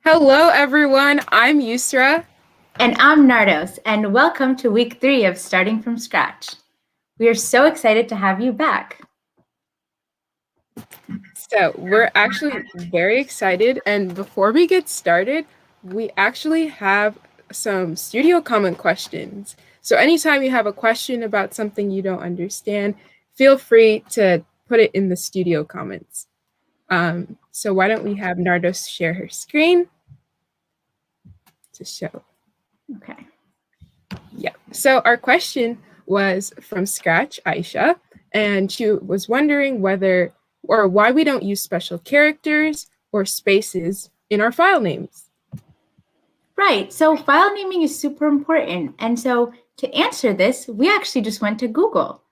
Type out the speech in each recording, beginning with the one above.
Hello, everyone. I'm Yusra. And I'm Nardos, and welcome to week 3 of Starting from Scratch. We are so excited to have you back. So, we're actually very excited. And before we get started, we actually have some studio comment questions. So, anytime you have a question about something you don't understand, feel free to put it in the studio comments. So, why don't we have Nardos share her screen to show? Okay. Yeah. So our question was from Scratch, Aisha, and she was wondering whether or why we don't use special characters or spaces in our file names. Right, so file naming is super important. And so to answer this, we actually just went to Google.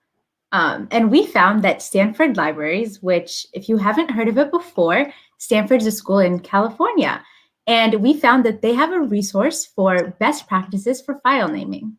And we found that Stanford Libraries, which, if you haven't heard of it before, Stanford's a school in California. And we found that they have a resource for best practices for file naming.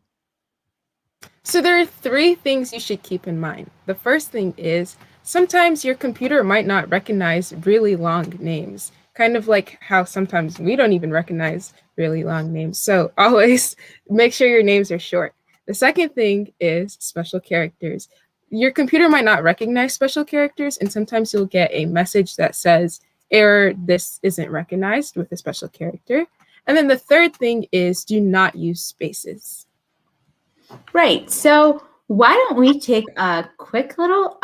So there are three things you should keep in mind. The first thing is sometimes your computer might not recognize really long names, kind of like how sometimes we don't even recognize really long names. So always make sure your names are short. The second thing is special characters. Your computer might not recognize special characters, and sometimes you'll get a message that says, error, this isn't recognized with a special character. And then the third thing is do not use spaces. Right. So why don't we take a quick little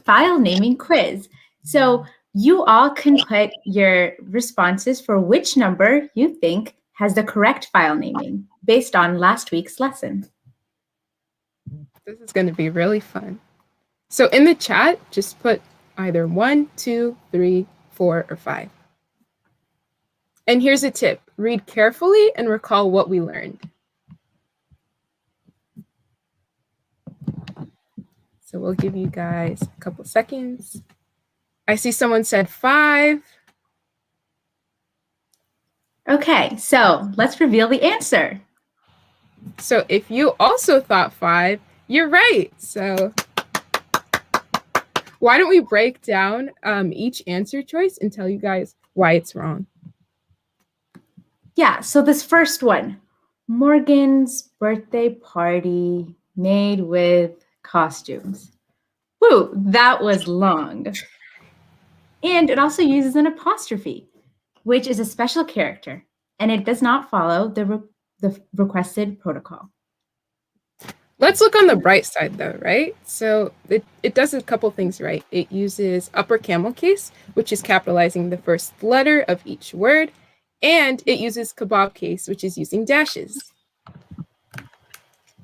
file naming quiz? So you all can put your responses for which number you think has the correct file naming based on last week's lesson. This is going to be really fun. So in the chat, just put either 1, 2, 3, 4, or 5. And here's a tip. Read carefully and recall what we learned. So we'll give you guys a couple seconds. I see someone said 5. Okay, so let's reveal the answer. So if you also thought 5, you're right. So why don't we break down each answer choice and tell you guys why it's wrong? Yeah, so this first one, Morgan's birthday party made with costumes. Woo, that was long. And it also uses an apostrophe, which is a special character, and it does not follow the requested protocol. Let's look on the bright side though, right? So it does a couple things right. It uses upper camel case, which is capitalizing the first letter of each word, and it uses kebab case, which is using dashes.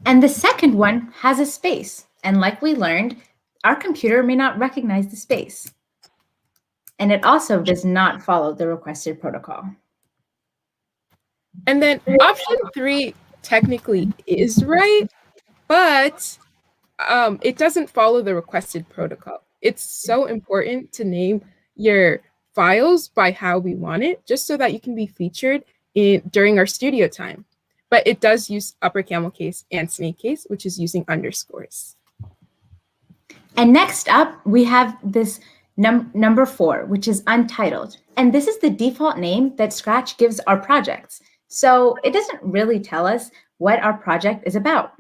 And the second one has a space, and like we learned, our computer may not recognize the space. And it also does not follow the requested protocol. And then option 3 technically is right, but it doesn't follow the requested protocol. It's so important to name your files by how we want it, just so that you can be featured during our studio time. But it does use upper camel case and snake case, which is using underscores. And next up, we have this number 4, which is untitled. And this is the default name that Scratch gives our projects. So it doesn't really tell us what our project is about.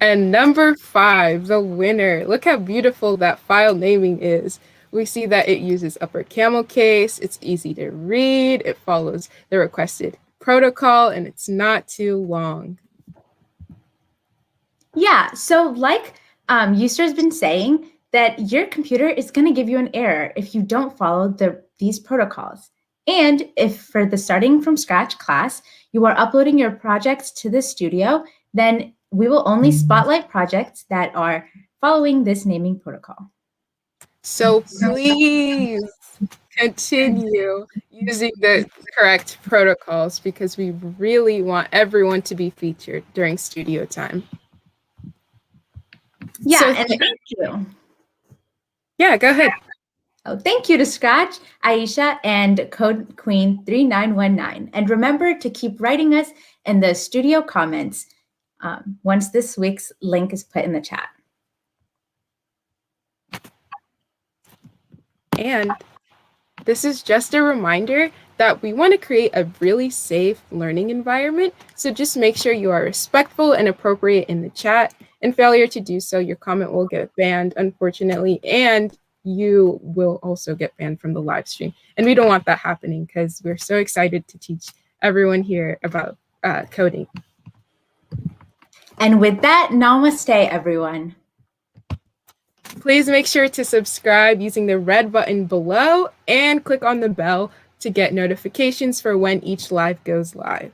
And number 5, the winner. Look how beautiful that file naming is. We see that it uses upper camel case, it's easy to read, it follows the requested protocol, and it's not too long. Yeah, so like Yusra has been saying, that your computer is going to give you an error if you don't follow these protocols. And if for the starting from scratch class, you are uploading your projects to the studio, then we will only spotlight projects that are following this naming protocol. So please continue using the correct protocols because we really want everyone to be featured during studio time. Yeah, so, and thank you. Yeah, go ahead. Oh, thank you to Scratch, Aisha, and Code Queen 3919. And remember to keep writing us in the studio comments once this week's link is put in the chat. And this is just a reminder that we want to create a really safe learning environment. So just make sure you are respectful and appropriate in the chat. In failure to do so, your comment will get banned, unfortunately, and you will also get banned from the live stream. And we don't want that happening because we're so excited to teach everyone here about coding. And with that, namaste, everyone. Please make sure to subscribe using the red button below and click on the bell to get notifications for when each live goes live.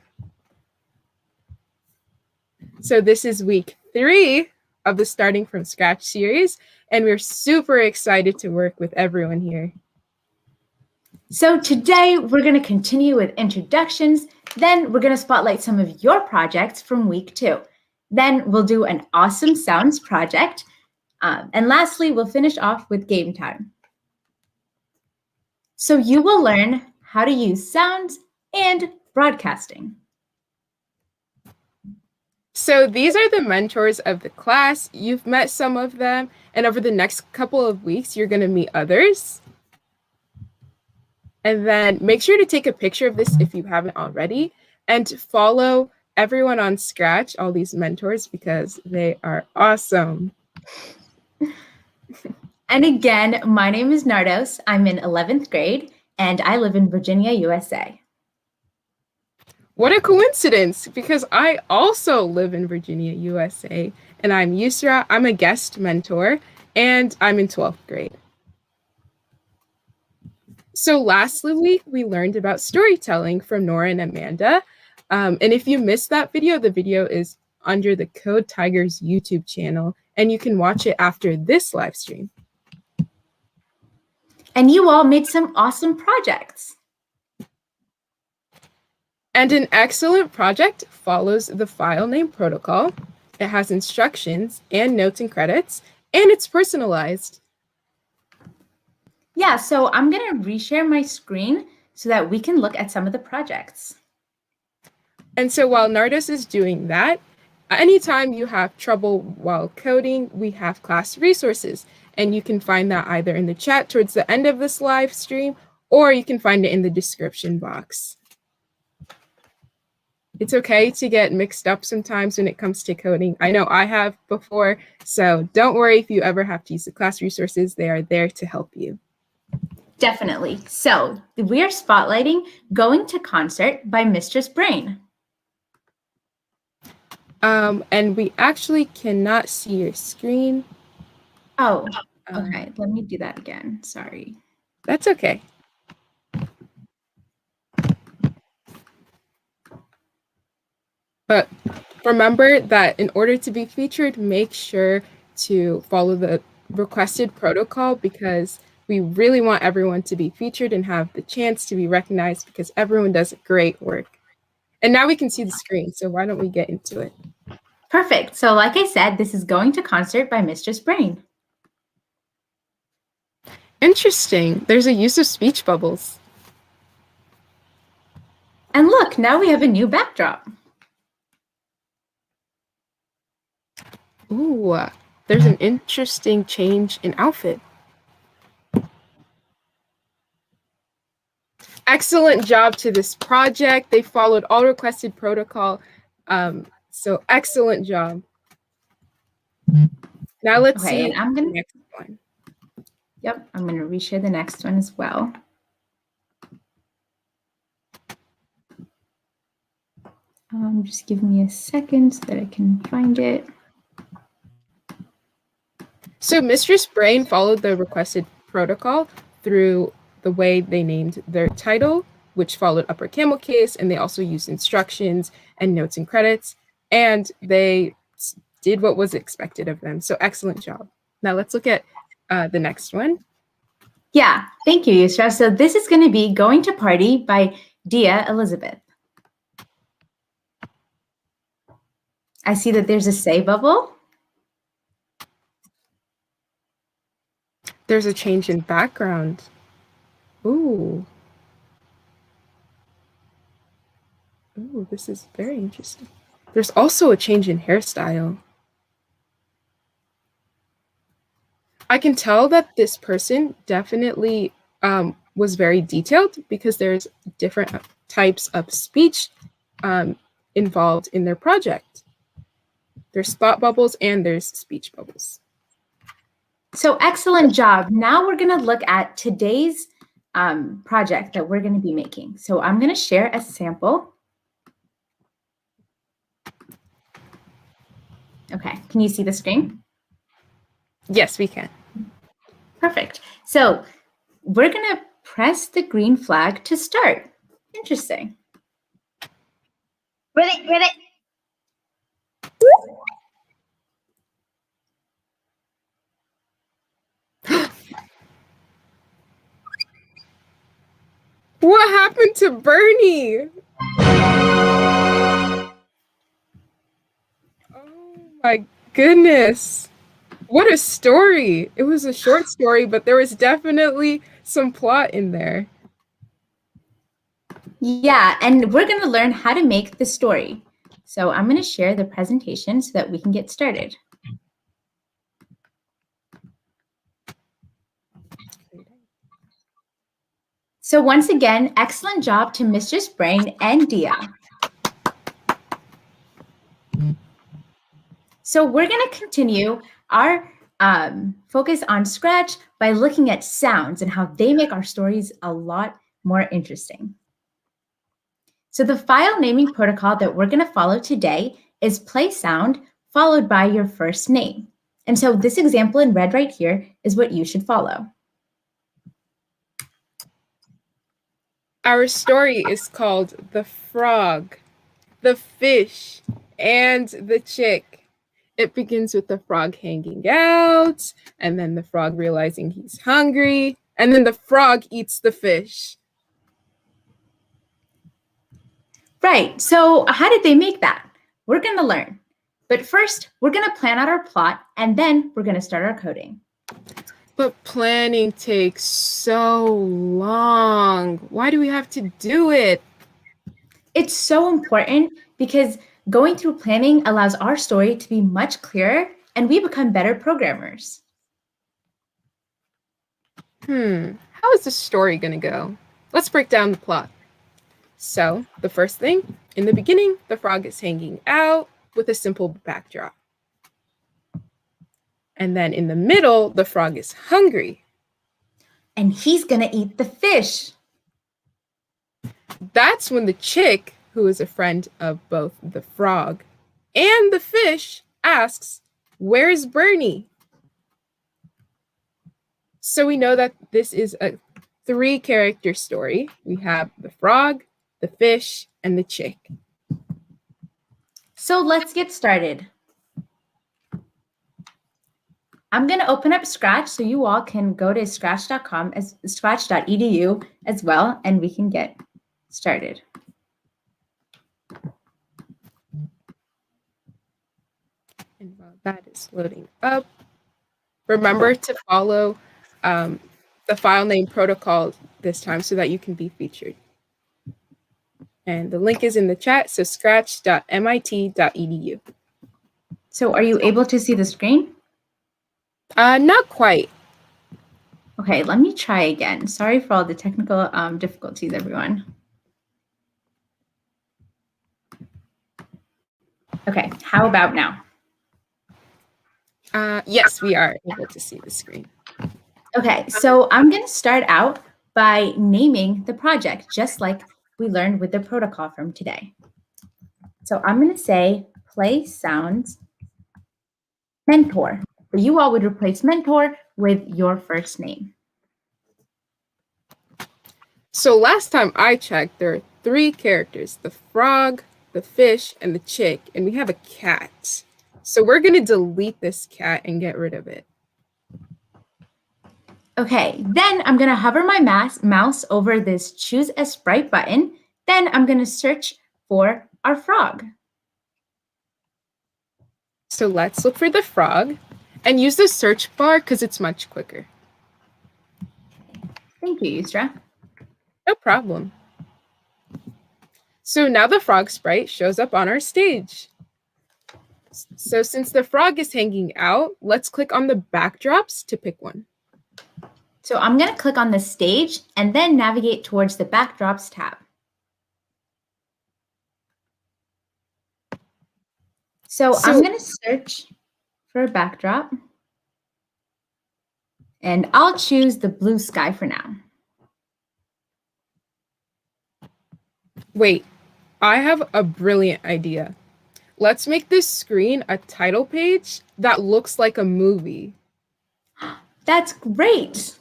So this is week 3 of the Starting from Scratch series, and we're super excited to work with everyone here. So today we're going to continue with introductions, then we're going to spotlight some of your projects from week 2. Then we'll do an awesome sounds project. And lastly, we'll finish off with game time. So you will learn how to use sounds and broadcasting. So these are the mentors of the class. You've met some of them, and over the next couple of weeks, you're going to meet others. And then make sure to take a picture of this if you haven't already, and follow everyone on Scratch, all these mentors, because they are awesome. And again, my name is Nardos. I'm in 11th grade, and I live in Virginia, USA. What a coincidence, because I also live in Virginia, USA, and I'm Yusra. I'm a guest mentor, and I'm in 12th grade. So last week, we learned about storytelling from Nora and Amanda. And if you missed that video, the video is under the Code Tigers YouTube channel, and you can watch it after this live stream. And you all made some awesome projects. And an excellent project follows the file name protocol. It has instructions and notes and credits, and it's personalized. Yeah, so I'm going to reshare my screen so that we can look at some of the projects. And so while Nardos is doing that, anytime you have trouble while coding, we have class resources. And you can find that either in the chat towards the end of this live stream, or you can find it in the description box. It's okay to get mixed up sometimes when it comes to coding. I know I have before, so don't worry if you ever have to use the class resources. They are there to help you. Definitely. So we are spotlighting Going to Concert by Mistress Brain. And we actually cannot see your screen. Oh, okay. Let me do that again. Sorry. That's okay. But remember that in order to be featured, make sure to follow the requested protocol, because we really want everyone to be featured and have the chance to be recognized, because everyone does great work. And now we can see the screen, so why don't we get into it? Perfect. So like I said, this is Going to Concert by Mistress Brain. Interesting. There's a use of speech bubbles. And look, now we have a new backdrop. Ooh, there's an interesting change in outfit. Excellent job to this project. They followed all requested protocol. So excellent job. Now let's see the next one. Yep, I'm going to reshare the next one as well. Just give me a second so that I can find it. So Mistress Brain followed the requested protocol through the way they named their title, which followed upper camel case, and they also used instructions and notes and credits, and they did what was expected of them. So excellent job. Now let's look at the next one. Yeah, thank you, Yusra. So this is going to be Going to Party by Dia Elizabeth. I see that there's a say bubble. There's a change in background. Ooh. Ooh, this is very interesting. There's also a change in hairstyle. I can tell that this person definitely was very detailed because there's different types of speech involved in their project. There's thought bubbles and there's speech bubbles. So excellent job. Now we're going to look at today's project that we're going to be making. So I'm going to share a sample. Okay, can you see the screen? Yes, we can. Perfect. So we're going to press the green flag to start. Interesting. Ready, ready. What happened to Bernie? Oh my goodness. What a story. It was a short story, but there was definitely some plot in there. Yeah, and we're going to learn how to make the story. So I'm going to share the presentation so that we can get started. So once again, excellent job to Mistress Brain and Dia. So we're going to continue our focus on Scratch by looking at sounds and how they make our stories a lot more interesting. So the file naming protocol that we're going to follow today is play sound followed by your first name. And so this example in red right here is what you should follow. Our story is called The Frog, the Fish, and the Chick. It begins with the frog hanging out, and then the frog realizing he's hungry, and then the frog eats the fish. Right, so how did they make that? We're going to learn. But first, we're going to plan out our plot, and then we're going to start our coding. But planning takes so long. Why do we have to do it? It's so important because going through planning allows our story to be much clearer and we become better programmers. How is the story going to go? Let's break down the plot. So, the first thing, in the beginning, the frog is hanging out with a simple backdrop. And then in the middle, the frog is hungry. And he's going to eat the fish. That's when the chick, who is a friend of both the frog and the fish, asks, "Where's Bernie?" So we know that this is a 3-character story. We have the frog, the fish, and the chick. So let's get started. I'm going to open up Scratch so you all can go to scratch.com as scratch.edu as well, and we can get started. And while that is loading up, remember to follow the file name protocol this time so that you can be featured. And the link is in the chat, so scratch.mit.edu. So are you able to see the screen? Not quite. Okay, let me try again. Sorry for all the technical difficulties, everyone. Okay, how about now? Yes, we are able to see the screen. Okay, so I'm going to start out by naming the project, just like we learned with the protocol from today. So I'm going to say play sounds mentor. But you all would replace mentor with your first name. So last time I checked, there are 3 characters, the frog, the fish, and the chick, and we have a cat. So we're going to delete this cat and get rid of it. Okay, then I'm going to hover my mouse over this choose a sprite button. Then I'm going to search for our frog. So let's look for the frog and use the search bar because it's much quicker. Thank you, Yusra. No problem. So now the frog sprite shows up on our stage. So since the frog is hanging out, let's click on the backdrops to pick one. So I'm going to click on the stage and then navigate towards the backdrops tab. So I'm going to search for a backdrop and I'll choose the blue sky for now. Wait, I have a brilliant idea. Let's make this screen a title page that looks like a movie. That's great.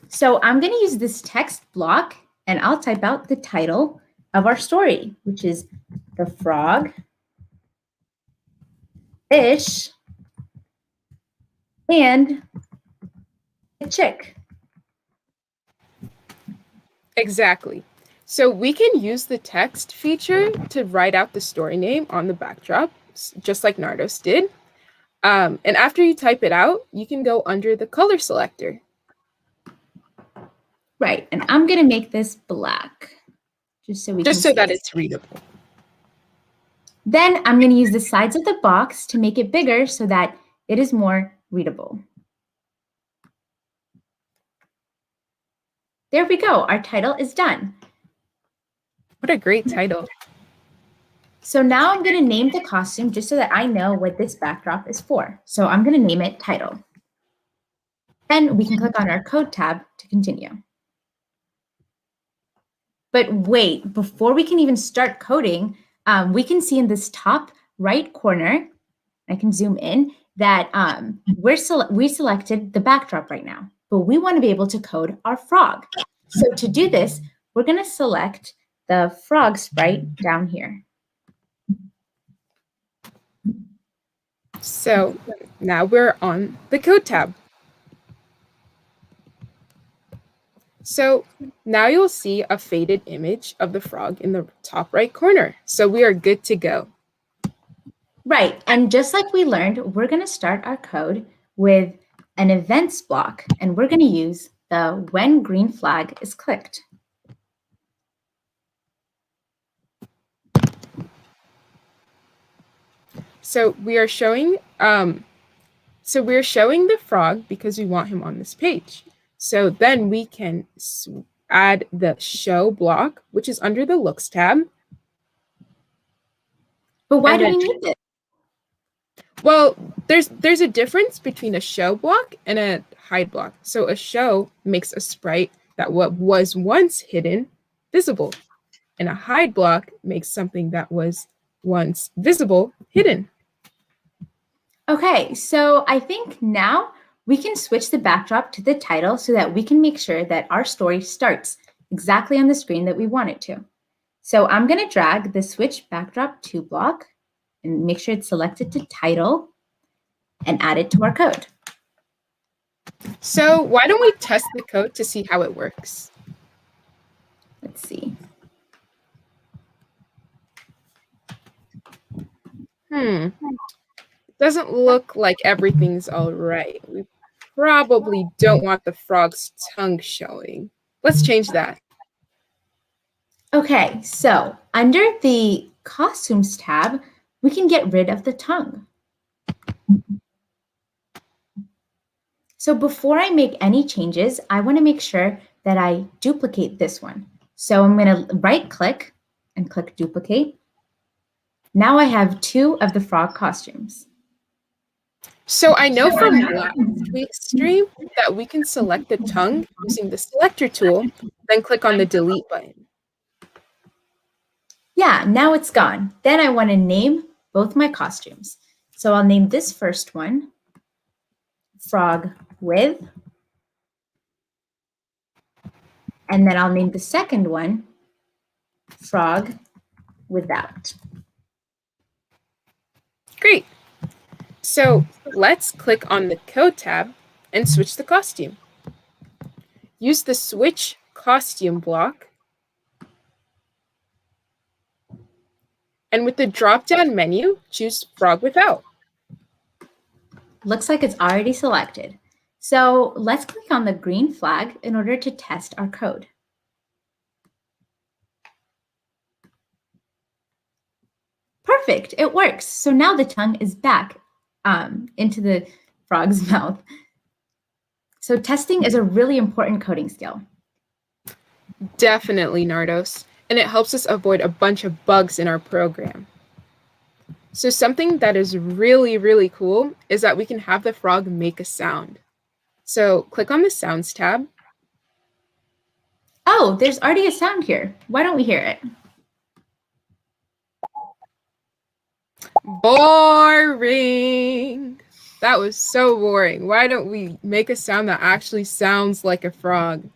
So I'm going to use this text block and I'll type out the title of our story, which is The Frog, Fish, and the Chick. Exactly. So we can use the text feature to write out the story name on the backdrop, just like Nardos did. And after you type it out, you can go under the color selector. Right, and I'm going to make this black, just so that it's readable. Then I'm going to use the sides of the box to make it bigger so that it is more readable. There we go. Our title is done. What a great title. So now I'm going to name the costume just so that I know what this backdrop is for. So I'm going to name it Title. Then we can click on our code tab to continue. But wait, before we can even start coding, we can see in this top right corner, I can zoom in, that we selected the backdrop right now, but we want to be able to code our frog. So to do this, we're going to select the frog sprite down here. So now we're on the code tab. So now you'll see a faded image of the frog in the top right corner. So we are good to go. Right, and just like we learned, we're going to start our code with an events block, and we're going to use the when green flag is clicked. So we are showing the frog because we want him on this page. So then we can add the show block, which is under the looks tab. But why do we need it? Well, there's a difference between a show block and a hide block. So a show makes a sprite that what was once hidden visible, and a hide block makes something that was once visible hidden. Okay, so I think now we can switch the backdrop to the title so that we can make sure that our story starts exactly on the screen that we want it to. So I'm going to drag the switch backdrop to block and make sure it's selected to title and add it to our code. So why don't we test the code to see how it works? Let's see. Doesn't look like everything's all right. We probably don't want the frog's tongue showing. Let's change that. Okay, so under the costumes tab, we can get rid of the tongue. So before I make any changes, I want to make sure that I duplicate this one. So I'm going to right click and click duplicate. Now I have 2 of the frog costumes. So I know from last week's stream that we can select the tongue using the selector tool, then click on the delete button. Yeah, now it's gone. Then I want to name both my costumes. So I'll name this first one Frog with, and then I'll name the second one Frog without. Great. So let's click on the code tab and switch the costume. Use the switch costume block. And with the drop-down menu, choose frog without. Looks like it's already selected. So let's click on the green flag in order to test our code. Perfect, it works. So now the tongue is back into the frog's mouth. So testing is a really important coding skill. Definitely, Nardos. And it helps us avoid a bunch of bugs in our program. So something that is really, really cool is that we can have the frog make a sound. So click on the Sounds tab. Oh, there's already a sound here. Why don't we hear it? Boring. That was so boring. Why don't we make a sound that actually sounds like a frog?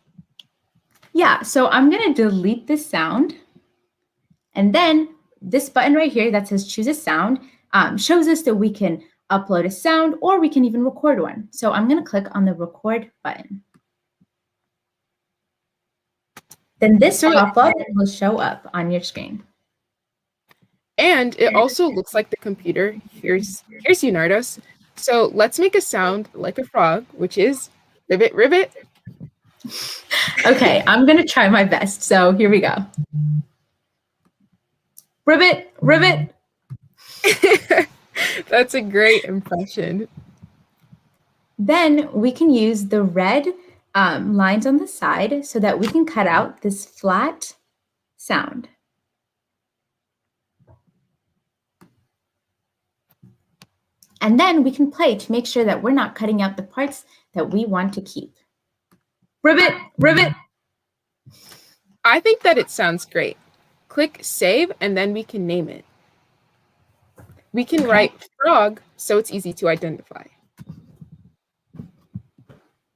Yeah, so I'm going to delete this sound. And then this button right here that says choose a sound shows us that we can upload a sound or we can even record one. So I'm going to click on the record button. Then this pop-up will show up on your screen. And it also looks like the computer here's you, Nardos. So let's make a sound like a frog, which is ribbit, ribbit. Okay, I'm going to try my best. So here we go. Ribbit, ribbit. That's a great impression. Then we can use the red lines on the side so that we can cut out this flat sound. And then we can play to make sure that we're not cutting out the parts that we want to keep. Ribbit, ribbit. I think that it sounds great. Click save and then we can name it. We can write frog so it's easy to identify.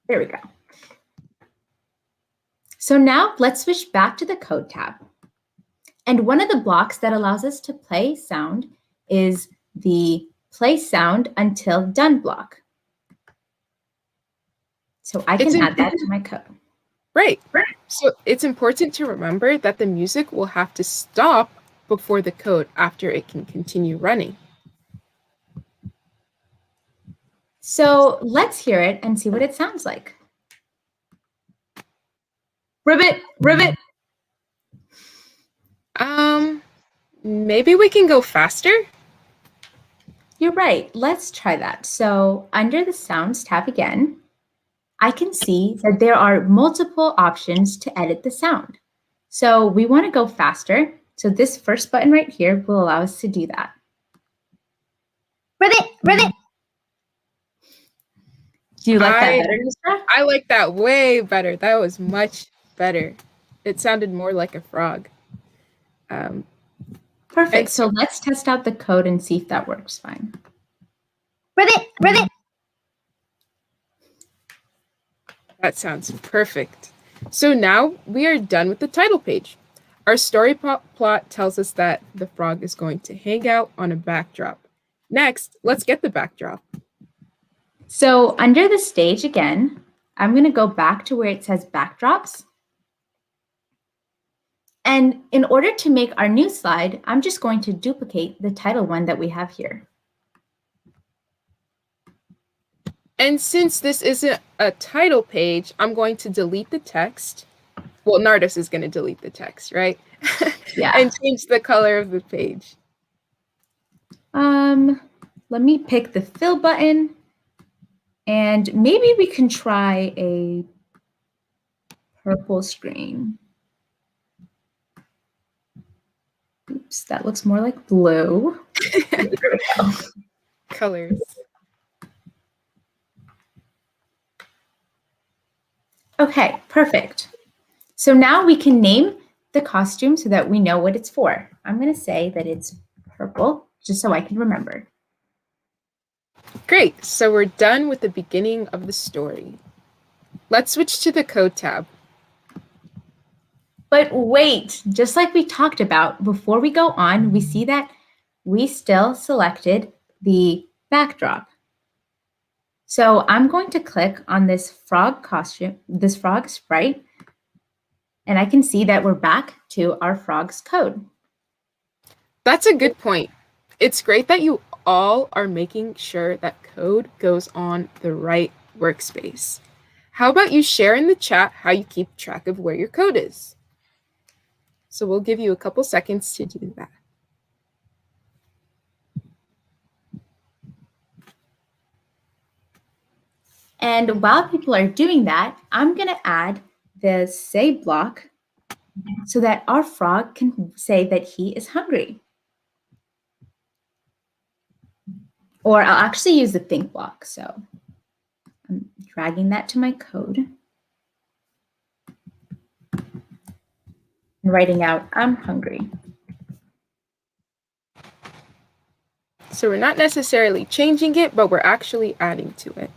There we go. So now let's switch back to the code tab. And one of the blocks that allows us to play sound is the play sound until done block. So I can add that to my code. Right. So it's important to remember that the music will have to stop before the code after it can continue running. So let's hear it and see what it sounds like. Ribbit, ribbit. Maybe we can go faster? You're right. Let's try that. So under the Sounds tab again, I can see that there are multiple options to edit the sound. So we want to go faster. So this first button right here will allow us to do that. Ribbit, ribbit. Do you like that better, Nusra? I like that way better. That was much better. It sounded more like a frog. Perfect. So let's test out the code and see if that works fine. Ribbit, ribbit. That sounds perfect. So now we are done with the title page. Our story plot tells us that the frog is going to hang out on a backdrop. Next, let's get the backdrop. So under the stage again, I'm going to go back to where it says backdrops. And in order to make our new slide, I'm just going to duplicate the title one that we have here. And since this isn't a title page, I'm going to delete the text. Well, Nardos is going to delete the text, right? Yeah. And change the color of the page. Let me pick the fill button. And maybe we can try a purple screen. Oops, that looks more like blue. There we go. Colors. Okay, perfect. So now we can name the costume so that we know what it's for. I'm going to say that it's purple, just so I can remember. Great, so we're done with the beginning of the story. Let's switch to the code tab. But wait, just like we talked about, before we go on, we see that we still selected the backdrop. So I'm going to click on this frog costume, this frog sprite, and I can see that we're back to our frog's code. That's a good point. It's great that you all are making sure that code goes on the right workspace. How about you share in the chat how you keep track of where your code is? So we'll give you a couple seconds to do that. And while people are doing that, I'm going to add the say block so that our frog can say that he is hungry. Or I'll actually use the think block. So I'm dragging that to my code and writing out, I'm hungry. So we're not necessarily changing it, but we're actually adding to it.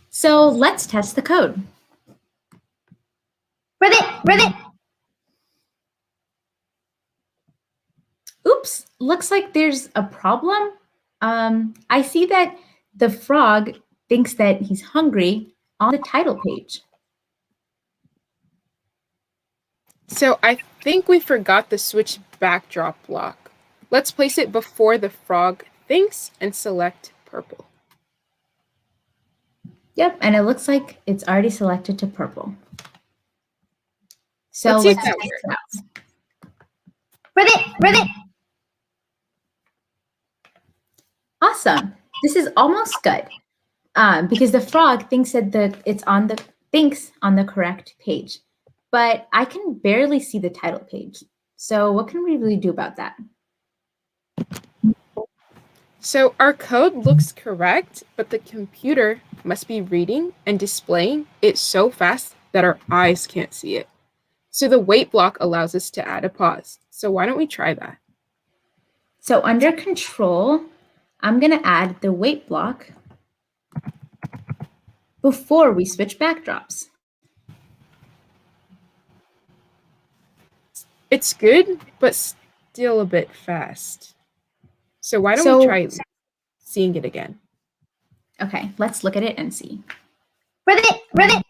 So let's test the code. Ribbit. Oops, looks like there's a problem. I see that the frog thinks that he's hungry on the title page. So I think we forgot the switch backdrop block. Let's place it before the frog thinks and select purple. Yep, and it looks like it's already selected to purple. So Let's see if let's that test it out. Ribbit. Awesome. This is almost good because the frog thinks that it's on the correct page, but I can barely see the title page. So what can we really do about that? So our code looks correct, but the computer must be reading and displaying it so fast that our eyes can't see it. So the wait block allows us to add a pause. So why don't we try that? So under control, I'm going to add the wait block before we switch backdrops. It's good, but still a bit fast. So why don't we try seeing it again? Okay, let's look at it and see. Ribbit.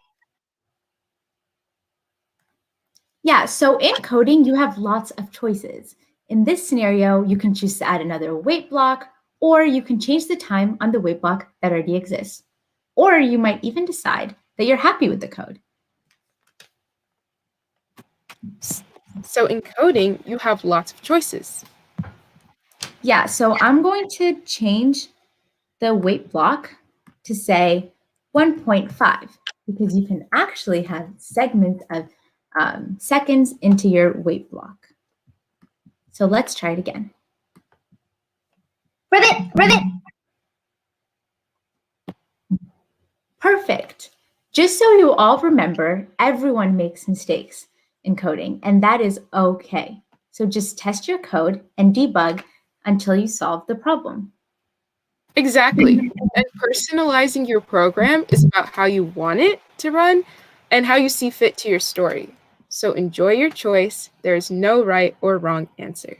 Yeah, so in coding, you have lots of choices. In this scenario, you can choose to add another wait block, or you can change the time on the wait block that already exists. Or you might even decide that you're happy with the code. So in coding, you have lots of choices. Yeah, so I'm going to change the wait block to say 1.5 because you can actually have segments of seconds into your wait block. So let's try it again. Ribbit. Perfect. Just so you all remember, everyone makes mistakes in coding, and that is okay. So just test your code and debug until you solve the problem. Exactly. And personalizing your program is about how you want it to run and how you see fit to your story. So enjoy your choice. There is no right or wrong answer.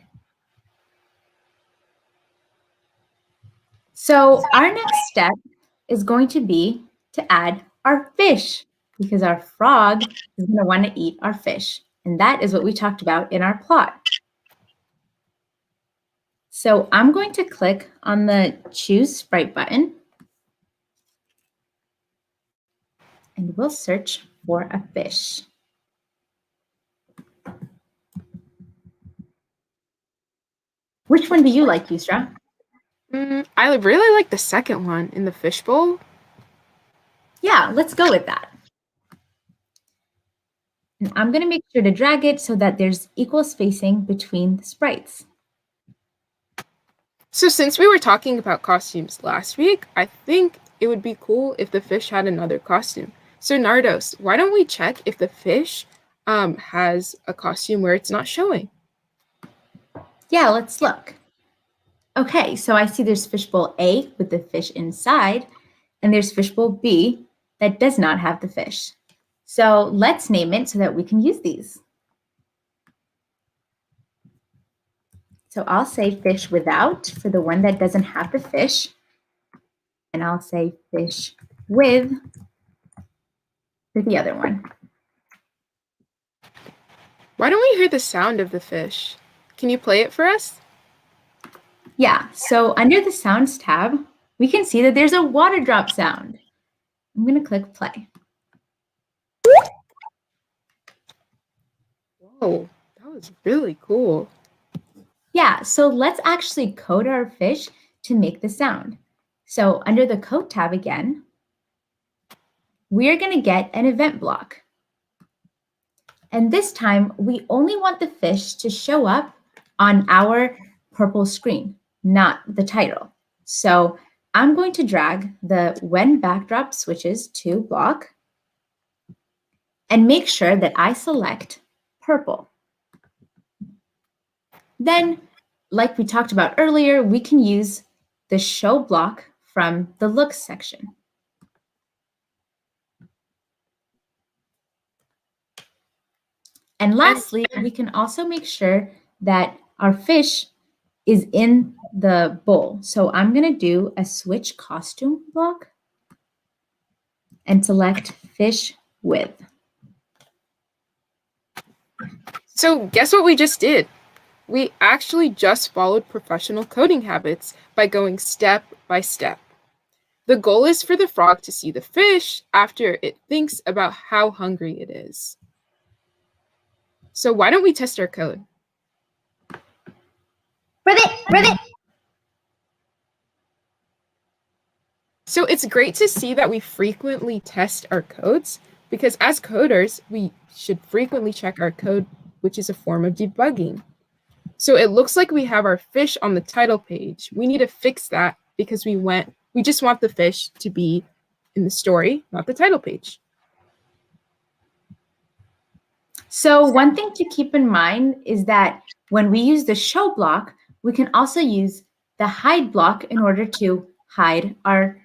So our next step is going to be to add our fish because our frog is going to want to eat our fish. And that is what we talked about in our plot. So I'm going to click on the Choose Sprite button. And we'll search for a fish. Which one do you like, Yusra? I really like the second one in the fishbowl. Yeah, let's go with that. And I'm going to make sure to drag it so that there's equal spacing between the sprites. So since we were talking about costumes last week, I think it would be cool if the fish had another costume. So Nardos, why don't we check if the fish has a costume where it's not showing? Yeah, let's look. Okay, so I see there's fishbowl A with the fish inside, and there's fishbowl B that does not have the fish. So let's name it so that we can use these. So I'll say fish without for the one that doesn't have the fish, and I'll say fish with for the other one. Why don't we hear the sound of the fish? Can you play it for us? Yeah, so under the Sounds tab, we can see that there's a water drop sound. I'm going to click play. Whoa, that was really cool. Yeah, so let's actually code our fish to make the sound. So under the Code tab again, we're going to get an event block. And this time, we only want the fish to show up on our purple screen, not the title. So I'm going to drag the when backdrop switches to block and make sure that I select purple. Then, like we talked about earlier, we can use the show block from the looks section. And lastly, we can also make sure that our fish is in the bowl. So I'm going to do a switch costume block and select fish with. So guess what we just did? We actually just followed professional coding habits by going step by step. The goal is for the frog to see the fish after it thinks about how hungry it is. So why don't we test our code? Ribbit. So it's great to see that we frequently test our codes because as coders, we should frequently check our code, which is a form of debugging. So it looks like we have our fish on the title page. We need to fix that because we just want the fish to be in the story, not the title page. So one thing to keep in mind is that when we use the show block, we can also use the hide block in order to hide our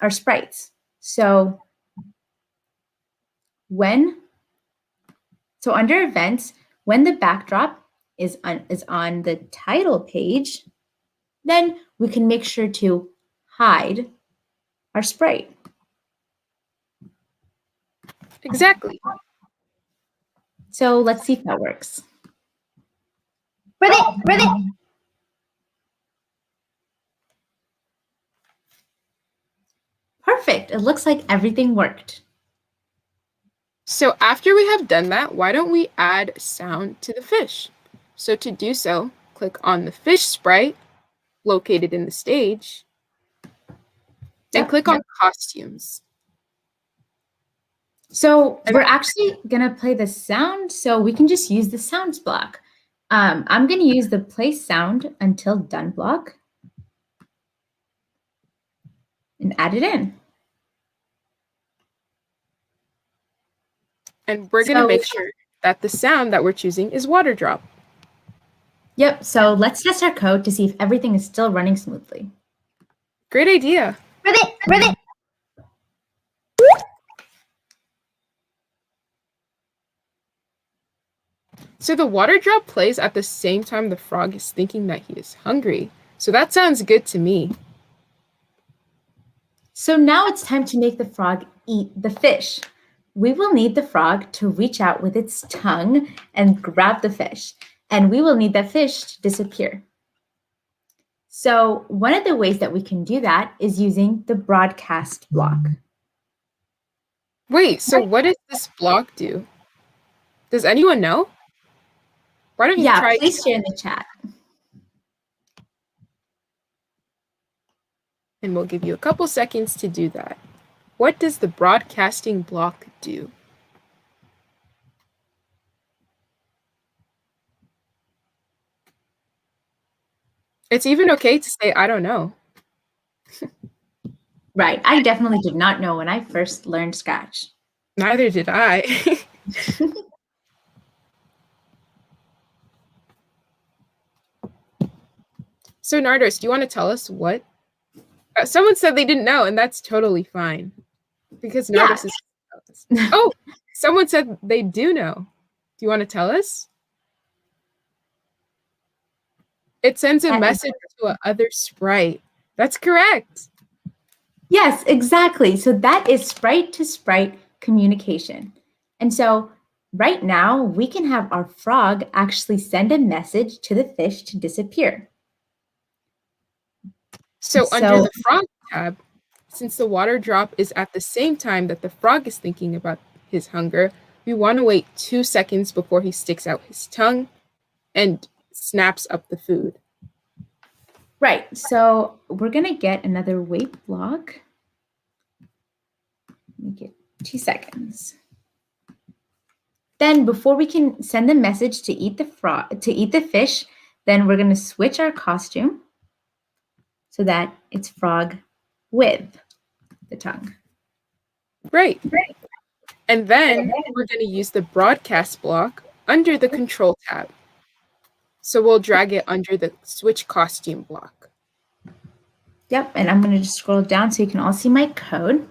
sprites. So under events, when the backdrop is on the title page, then we can make sure to hide our sprite. Exactly. So let's see if that works. Ribbit. Perfect. It looks like everything worked. So after we have done that, why don't we add sound to the fish? So to do so, click on the fish sprite located in the stage and click on costumes. So we're actually going to play the sound, so we can just use the sounds block. I'm going to use the play sound until done block and add it in. And we're going to make sure that the sound that we're choosing is water drop. Yep, so let's test our code to see if everything is still running smoothly. Great idea. Ribbit. So the water drop plays at the same time the frog is thinking that he is hungry. So that sounds good to me. So now it's time to make the frog eat the fish. We will need the frog to reach out with its tongue and grab the fish, and we will need that fish to disappear. So one of the ways that we can do that is using the broadcast block. Wait, so what does this block do? Does anyone know? Why don't you try? Please share in the chat. And we'll give you a couple seconds to do that. What does the broadcasting block do? It's even okay to say, I don't know. Right. I definitely did not know when I first learned Scratch. Neither did I. So Nardos, do you want to tell us what? Someone said they didn't know, and that's totally fine. Because Nardos is... Oh, someone said they do know. Do you want to tell us? It sends a message to another sprite. That's correct. Yes, exactly. So that is sprite to sprite communication. And so right now we can have our frog actually send a message to the fish to disappear. So under the frog tab, since the water drop is at the same time that the frog is thinking about his hunger, we want to wait 2 seconds before he sticks out his tongue and snaps up the food. Right. So we're going to get another wait block. Make it 2 seconds. Then before we can send the message to eat the fish, then we're going to switch our costume so that it's frog with the tongue. Right. And then we're going to use the broadcast block under the control tab. So we'll drag it under the switch costume block. Yep, and I'm going to just scroll down so you can all see my code.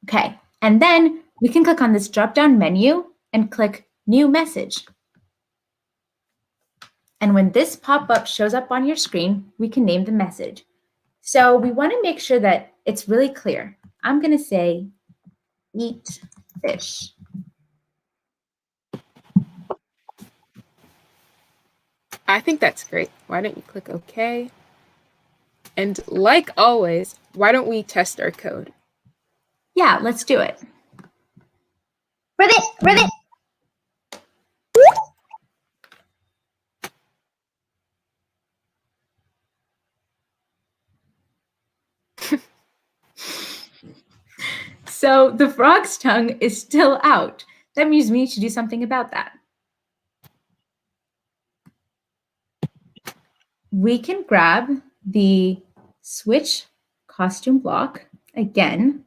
Okay, and then we can click on this drop-down menu and click New Message. And when this pop-up shows up on your screen, we can name the message. So we want to make sure that it's really clear. I'm going to say, eat fish. I think that's great. Why don't you click OK? And like always, why don't we test our code? Yeah, let's do it. Ribbit, ribbit. So the frog's tongue is still out. That means we need to do something about that. We can grab the switch costume block again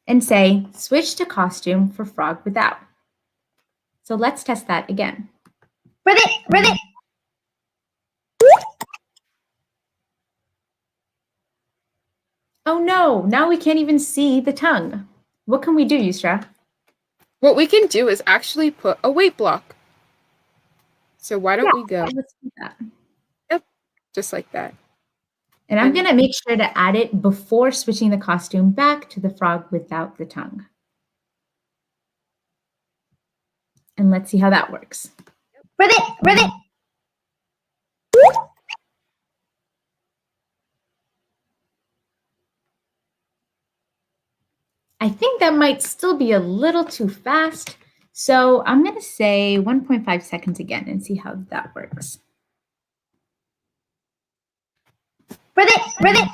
and say switch to costume for frog without. So let's test that again. Ribbit, ribbit. Oh no, now we can't even see the tongue. What can we do, Yusra? What we can do is actually put a wait block. So why don't we go Let's do that. just like that? And I'm going to make sure to add it before switching the costume back to the frog without the tongue. And let's see how that works. Ribbit, ribbit. I think that might still be a little too fast. So I'm going to say 1.5 seconds again and see how that works. Ribbit, ribbit.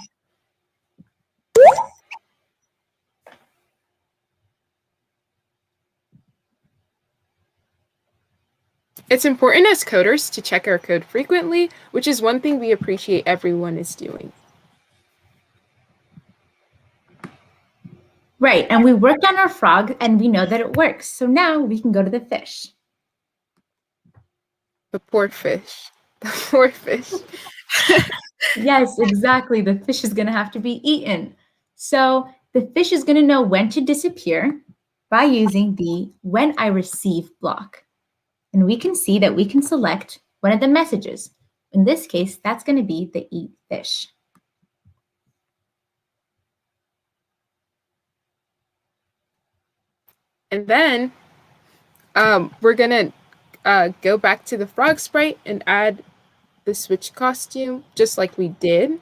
It's important as coders to check our code frequently, which is one thing we appreciate everyone is doing. Right, and we worked on our frog and we know that it works. So now we can go to the fish. The poor fish. The poor fish. Yes, exactly. The fish is going to have to be eaten. So the fish is going to know when to disappear by using the when I receive block. And we can see that we can select one of the messages. In this case, that's going to be the eat fish. And then we're going to go back to the frog sprite and add the switch costume just like we did.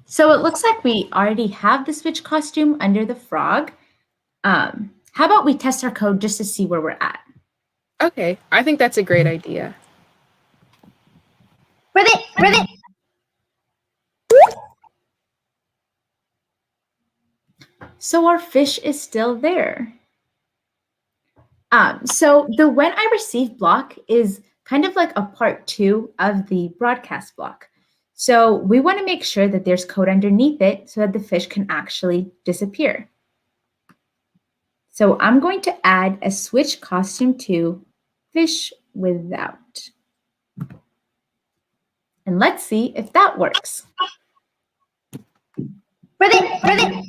So it looks like we already have the switch costume under the frog. How about we test our code just to see where we're at? Okay, I think that's a great idea. Ribbit, ribbit. So our fish is still there. So the when I receive block is kind of like a part 2 of the broadcast block. So we want to make sure that there's code underneath it so that the fish can actually disappear. So I'm going to add a switch costume to fish without. And let's see if that works. Ribbit, ribbit.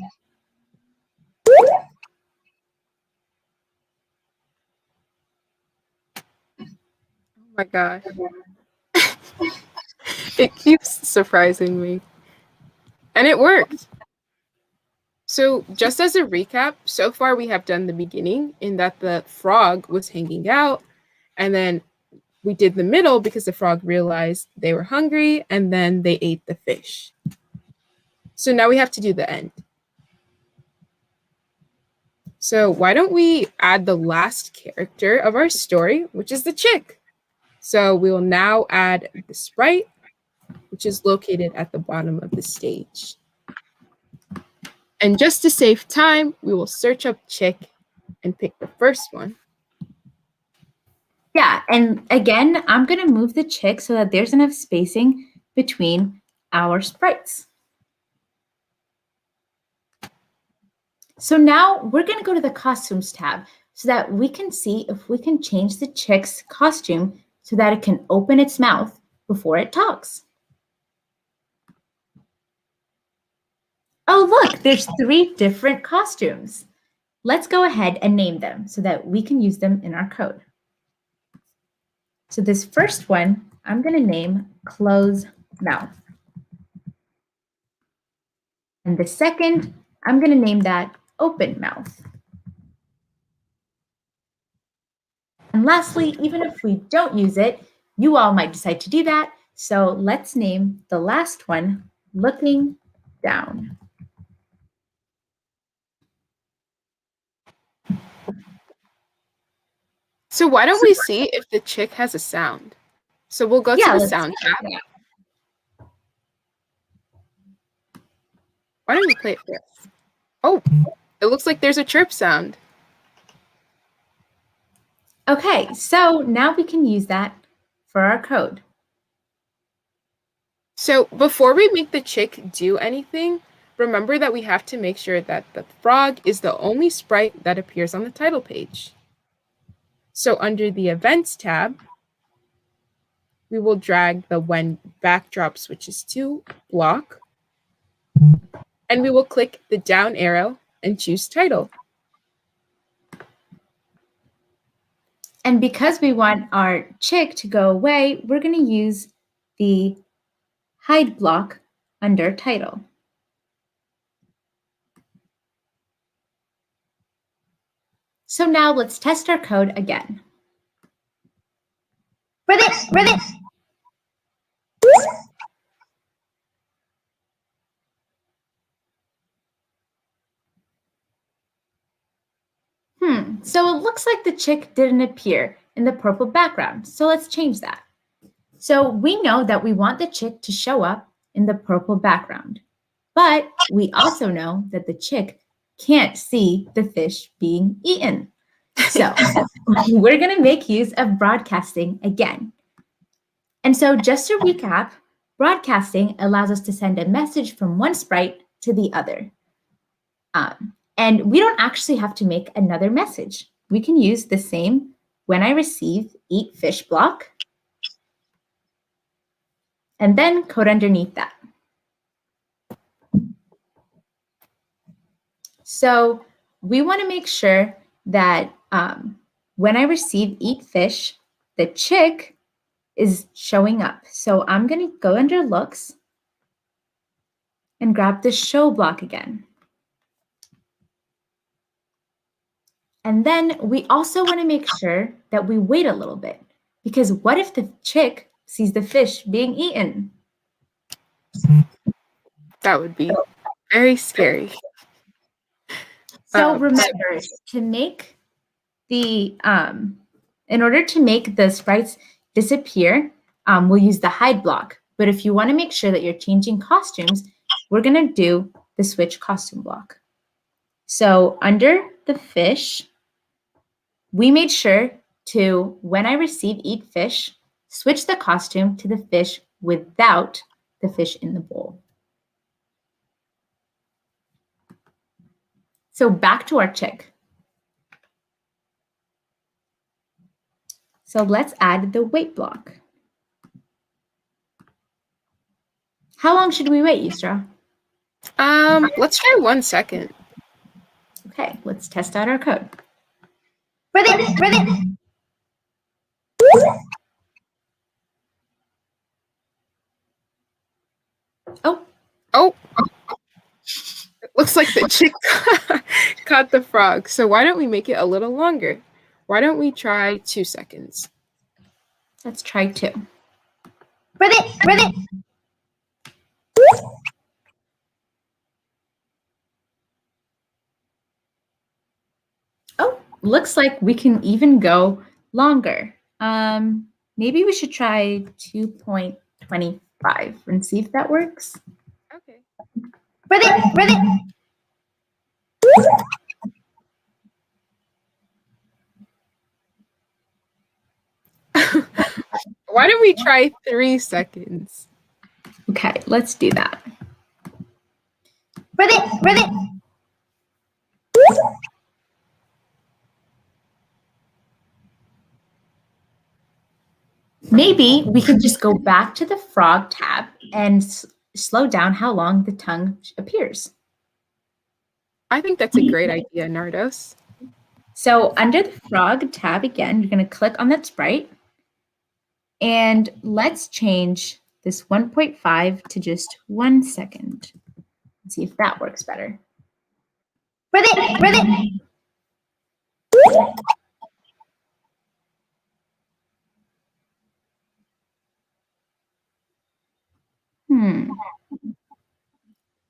Oh my gosh. It keeps surprising me. And it worked. So just as a recap, so far we have done the beginning in that the frog was hanging out, and then we did the middle because the frog realized they were hungry, and then they ate the fish. So now we have to do the end. So why don't we add the last character of our story, which is the chick. So we'll now add the sprite, which is located at the bottom of the stage. And just to save time, we will search up chick and pick the first one. Yeah, and again, I'm going to move the chick so that there's enough spacing between our sprites. So now we're going to go to the costumes tab so that we can see if we can change the chick's costume so that it can open its mouth before it talks. Oh, look, there's 3 different costumes. Let's go ahead and name them so that we can use them in our code. So this first one, I'm going to name close mouth. And the second, I'm going to name that open mouth. And lastly, even if we don't use it, you all might decide to do that. So let's name the last one looking down. So why don't we see if the chick has a sound? So we'll go to the sound tab. Why don't we play it first? Oh, it looks like there's a chirp sound. Okay, so now we can use that for our code. So before we make the chick do anything, remember that we have to make sure that the frog is the only sprite that appears on the title page. So under the Events tab, we will drag the When Backdrop Switches to block, and we will click the down arrow and choose Title. And because we want our chick to go away, we're going to use the hide block under Title. So now let's test our code again. Ribbit, ribbit. So it looks like the chick didn't appear in the purple background. So let's change that. So we know that we want the chick to show up in the purple background, but we also know that the chick can't see the fish being eaten. So we're going to make use of broadcasting again. And so just to recap, broadcasting allows us to send a message from one sprite to the other. And we don't actually have to make another message. We can use the same when I receive eat fish block and then code underneath that. So we want to make sure that when I receive eat fish, the chick is showing up. So I'm going to go under looks and grab the show block again. And then we also want to make sure that we wait a little bit, because what if the chick sees the fish being eaten? That would be very scary. So remember, to make the, in order to make the sprites disappear, we'll use the hide block. But if you want to make sure that you're changing costumes, we're going to do the switch costume block. So under the fish, we made sure to, when I receive eat fish, switch the costume to the fish without the fish in the bowl. So back to our chick. So let's add the wait block. How long should we wait, Yusra? Let's try 1 second. Okay, let's test out our code. Ribbit, ribbit. Oh, It looks like the chick caught the frog. So why don't we make it a little longer? Why don't we try 2 seconds? let's try 2. Ribbit, ribbit. Oh, looks like we can even go longer. Maybe we should try 2.25 and see if that works. Okay. Ribbit. Why don't we try 3 seconds? Okay, let's do that. Ribbit. Maybe we could just go back to the frog tab and slow down how long the tongue appears. I think that's a great idea, Nardos. So under the frog tab again, you're going to click on that sprite. And let's change this 1.5 to just 1 second. Let's see if that works better. Ribbit.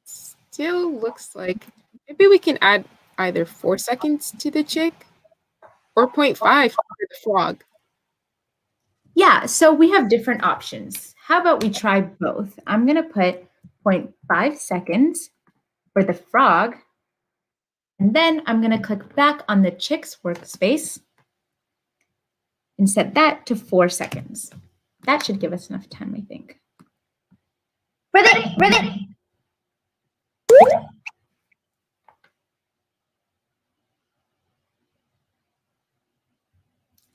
Still looks like maybe we can add either 4 seconds to the chick or 0.5 for the frog. Yeah, so we have different options. How about we try both? I'm going to put 0.5 seconds for the frog. And then I'm going to click back on the chick's workspace and set that to 4 seconds. That should give us enough time, I think. Ribbit.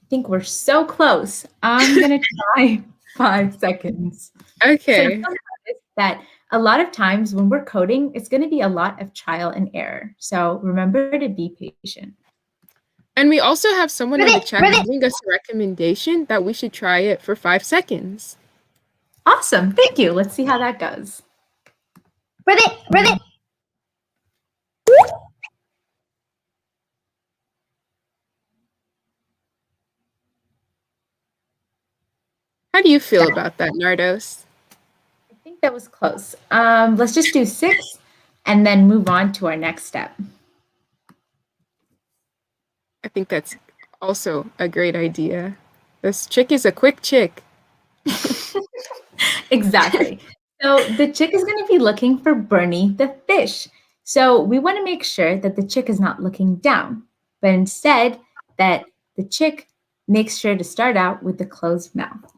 I think we're so close. I'm going to try 5 seconds. Okay. So you'll notice that a lot of times when we're coding, it's going to be a lot of trial and error. So remember to be patient. And we also have someone in the Ribbit, chat ribbit. giving us a recommendation that we should try it for 5 seconds. Awesome. Thank you. Let's see how that goes. Ribbit. How do you feel about that, Nardos? I think that was close. Let's just do 6 and then move on to our next step. I think that's also a great idea. This chick is a quick chick. Exactly. So the chick is going to be looking for Bernie the fish. So we want to make sure that the chick is not looking down, but instead that the chick makes sure to start out with the closed mouth.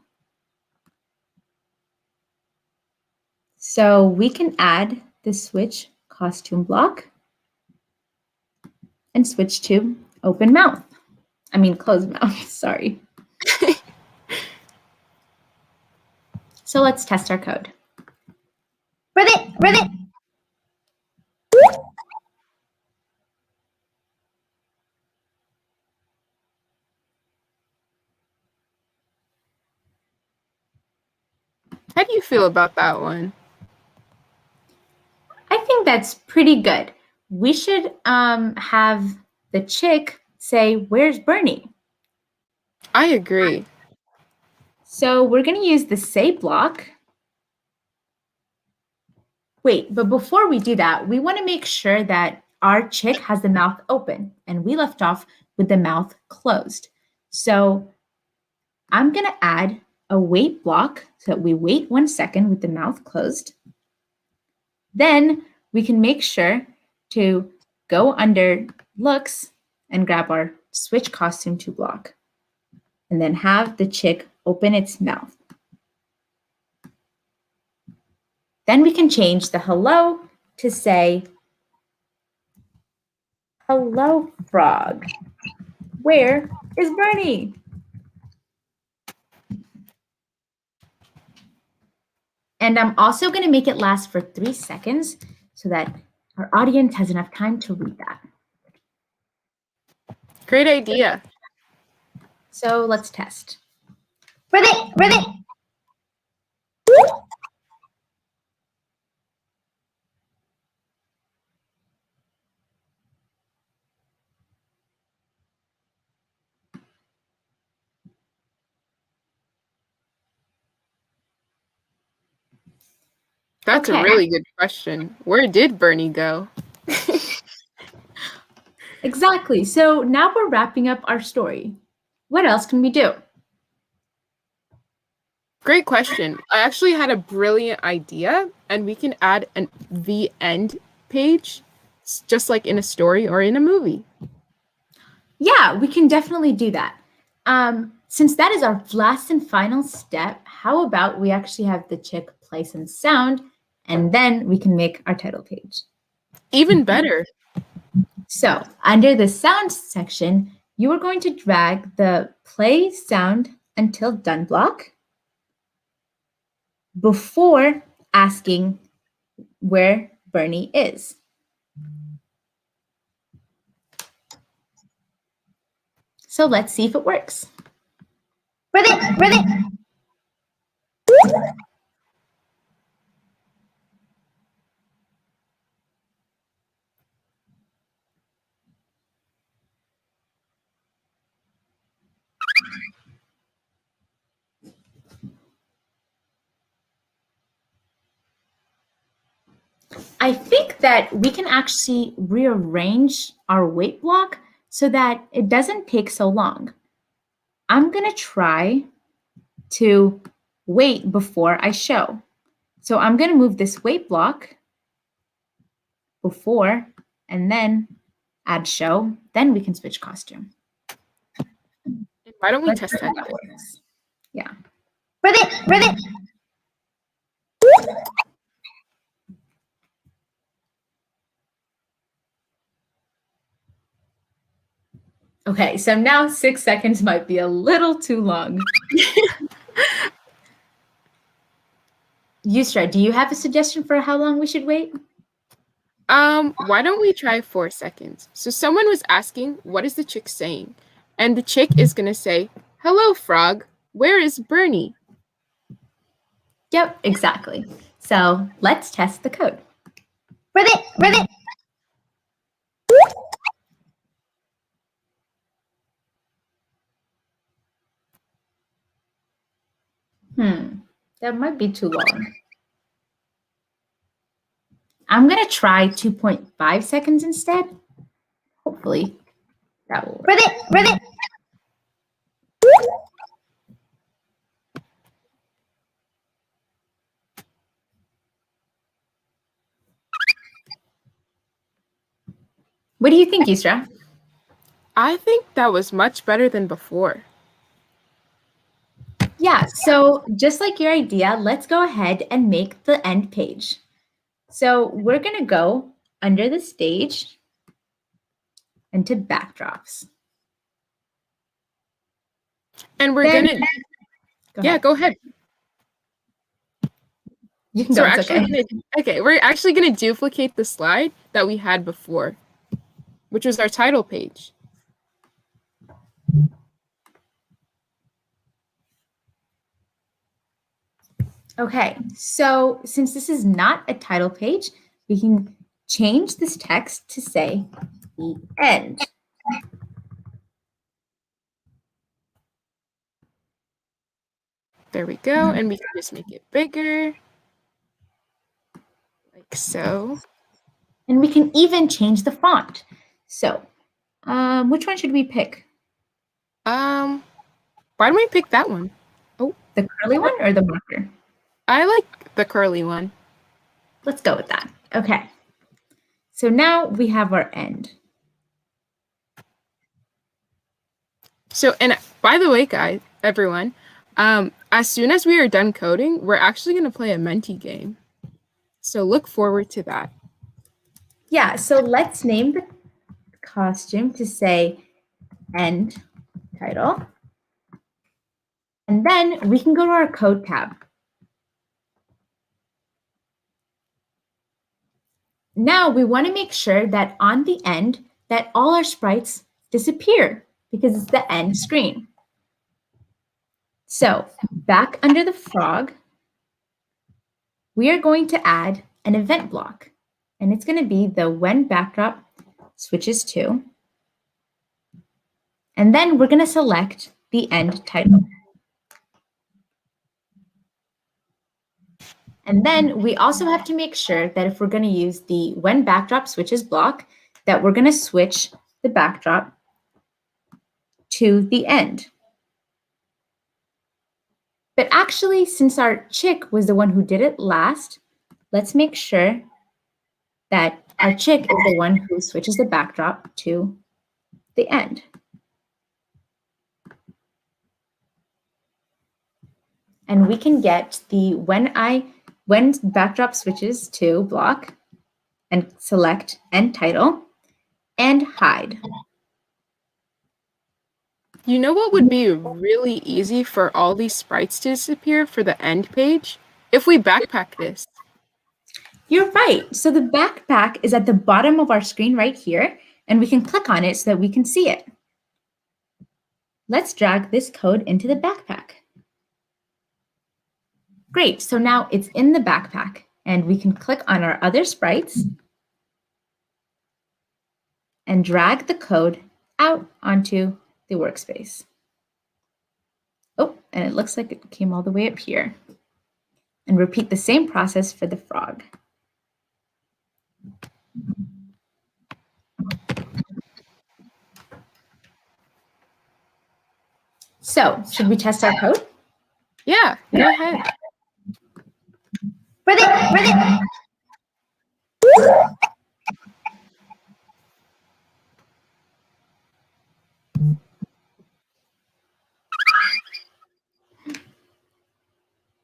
So we can add the switch costume block and switch to open mouth. I mean, closed mouth, sorry. So let's test our code. Ribbit. How do you feel about that one? I think that's pretty good. We should have the chick say, "Where's Bernie?" I agree. So we're going to use the say block. Wait, but before we do that, we want to make sure that our chick has the mouth open, and we left off with the mouth closed. So I'm going to add a wait block so that we wait 1 second with the mouth closed. Then we can make sure to go under looks and grab our switch costume to block, and then have the chick open its mouth. Then we can change the hello to say, "Hello, frog. Where is Bernie?" And I'm also going to make it last for 3 seconds so that our audience has enough time to read that. Great idea. So let's test. Ribbit. That's Okay. a really good question. Where did Bernie go? Exactly. So now we're wrapping up our story. What else can we do? Great question. I actually had a brilliant idea, and we can add the end page, just like in a story or in a movie. Yeah, we can definitely do that. Since that is our last and final step, how about we actually have the chick play some sound, and then we can make our title page. Even better. So under the sound section, you are going to drag the play sound until done block before asking where Bernie is. So let's see if it works. Ribbit, ribbit. I think that we can actually rearrange our wait block so that it doesn't take so long. I'm going to try to wait before I show. So I'm going to move this wait block before and then add show. Then we can switch costume. Why don't we Let's test see that? how that works. Yeah. Ribbit, ribbit. Okay, so now 6 seconds might be a little too long. Yusra, do you have a suggestion for how long we should wait? Why don't we try 4 seconds? So someone was asking, what is the chick saying? And the chick is gonna say, hello, frog. Where is Bernie? Yep, exactly. So let's test the code. Ribbit, ribbit. That might be too long. I'm going to try 2.5 seconds instead. Hopefully that will work. Ribbit, ribbit. What do you think, Yusra? I think that was much better than before. Yeah, so just like your idea, let's go ahead and make the end page. So we're going to go under the stage into backdrops. And we're Then- gonna, Go yeah, ahead. go ahead. You can So go. we're It's okay. we're actually gonna duplicate the slide that we had before, which was our title page. Okay, so since this is not a title page, we can change this text to say the end. There we go, and we can just make it bigger, like so. And we can even change the font. So which one should we pick? Why don't we pick that one? The curly one or the marker? I like the curly one. Let's go with that. Okay. So now we have our end. So, and by the way, guys, everyone, as soon as we are done coding, we're actually gonna play a Menti game. So look forward to that. Yeah, so let's name the costume to say end title. And then we can go to our code tab. Now we want to make sure that on the end that all our sprites disappear because it's the end screen. So back under the frog, we are going to add an event block, and it's going to be the when backdrop switches to, and then we're going to select the end title. And then we also have to make sure that if we're going to use the when backdrop switches block, that we're going to switch the backdrop to the end. But actually, since our chick was the one who did it last, let's make sure that our chick is the one who switches the backdrop to the end. And we can get the when backdrop switches to block and select end title and hide. You know what would be really easy for all these sprites to disappear for the end page? If we backpack this. You're right. So the backpack is at the bottom of our screen right here, and we can click on it so that we can see it. Let's drag this code into the backpack. Great, so now it's in the backpack, and we can click on our other sprites and drag the code out onto the workspace. Oh, and it looks like it came all the way up here. And repeat the same process for the frog. So, should we test our code? Yeah, go ahead. Ribbit.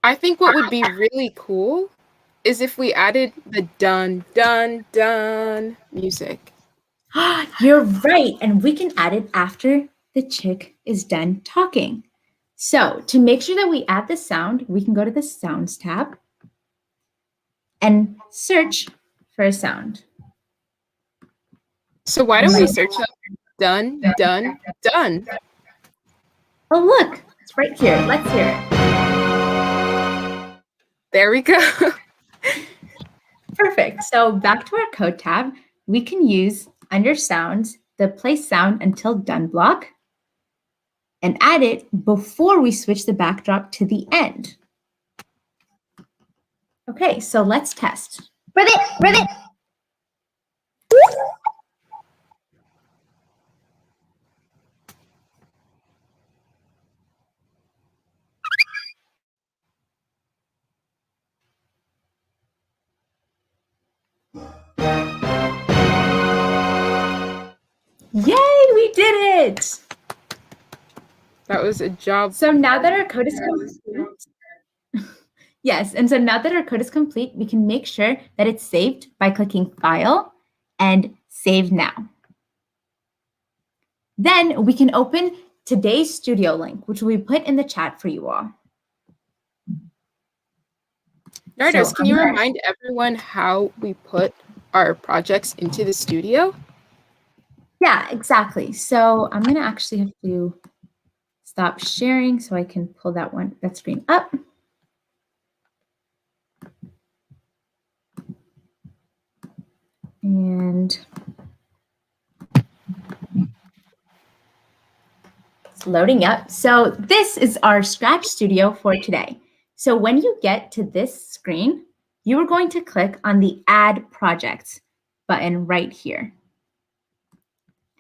I think what would be really cool is if we added the dun, dun, dun music. You're right, and we can add it after the chick is done talking. So to make sure that we add the sound, we can go to the Sounds tab and search for a sound. So why don't we search up dun, dun, dun? Oh, look, it's right here. Let's hear it. There we go. Perfect. So back to our code tab, we can use under sounds, the play sound until done block and add it before we switch the backdrop to the end. Okay, so let's test. Ribbit. Yay, we did it! That was a job. So now that our code is complete, yes, and so now that our code is complete, we can make sure that it's saved by clicking File and Save Now. Then we can open today's studio link, which we put in the chat for you all. Nardos, So can you I'm gonna- remind everyone how we put our projects into the studio? Yeah, exactly. So I'm going to actually have to stop sharing so I can pull that screen up. And it's loading up. So this is our Scratch Studio for today. So when you get to this screen, you are going to click on the Add Projects button right here.